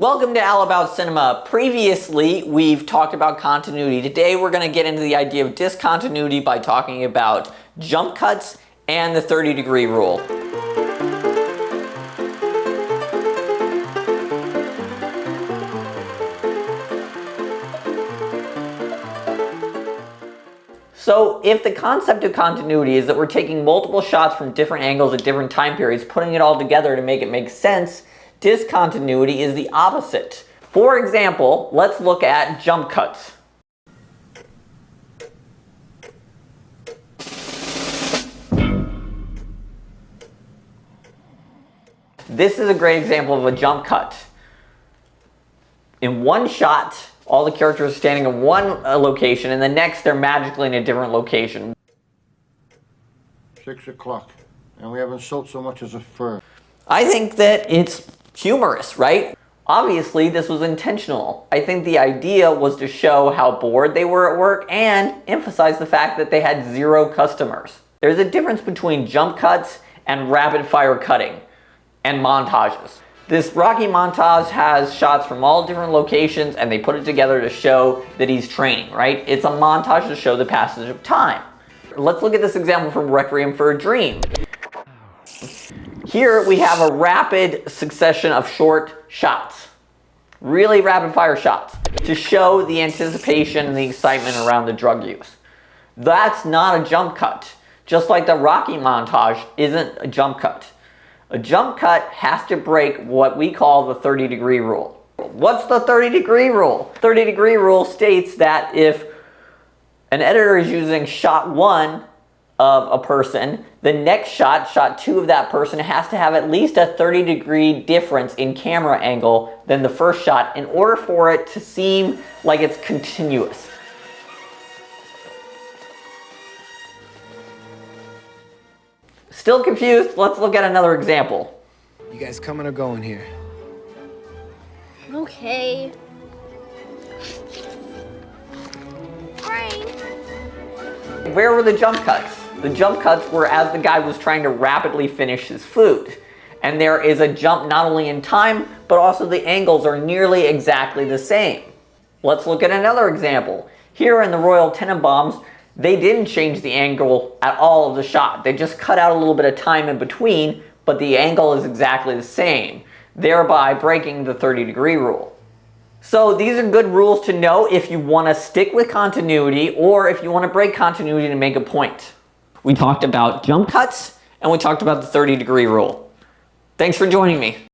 Welcome to All About Cinema. Previously, we've talked about continuity. Today, we're going to get into the idea of discontinuity by talking about jump cuts and the 30-degree rule. So if the concept of continuity is that we're taking multiple shots from different angles at different time periods, putting it all together to make it make sense, discontinuity is the opposite. For example, let's look at jump cuts. This is a great example of a jump cut. In one shot, all the characters are standing in one location, and the next they're magically in a different location. 6 o'clock, and we haven't sold so much as a fur. I think that it's humorous, right? Obviously, this was intentional. I think the idea was to show how bored they were at work and emphasize the fact that they had 0 customers. There's a difference between jump cuts and rapid fire cutting and montages. This Rocky montage has shots from all different locations and they put it together to show that he's training, right? It's a montage to show the passage of time. Let's look at this example from Requiem for a Dream. Here we have a rapid succession of short shots, really rapid fire shots, to show the anticipation and the excitement around the drug use. That's not a jump cut, just like the Rocky montage isn't a jump cut. A jump cut has to break what we call the 30-degree rule. What's the 30-degree rule? 30-degree rule states that if an editor is using shot 1 of a person, the next shot, shot 2 of that person, has to have at least a 30-degree difference in camera angle than the first shot in order for it to seem like it's continuous. Still confused? Let's look at another example. You guys coming or going here? Okay. Frank. Where were the jump cuts? The jump cuts were as the guy was trying to rapidly finish his food. And there is a jump not only in time, but also the angles are nearly exactly the same. Let's look at another example. Here in the Royal Tenenbaums, they didn't change the angle at all of the shot. They just cut out a little bit of time in between, but the angle is exactly the same, thereby breaking the 30-degree rule. So these are good rules to know if you want to stick with continuity or if you want to break continuity to make a point. We talked about jump cuts and we talked about the 30-degree rule. Thanks for joining me.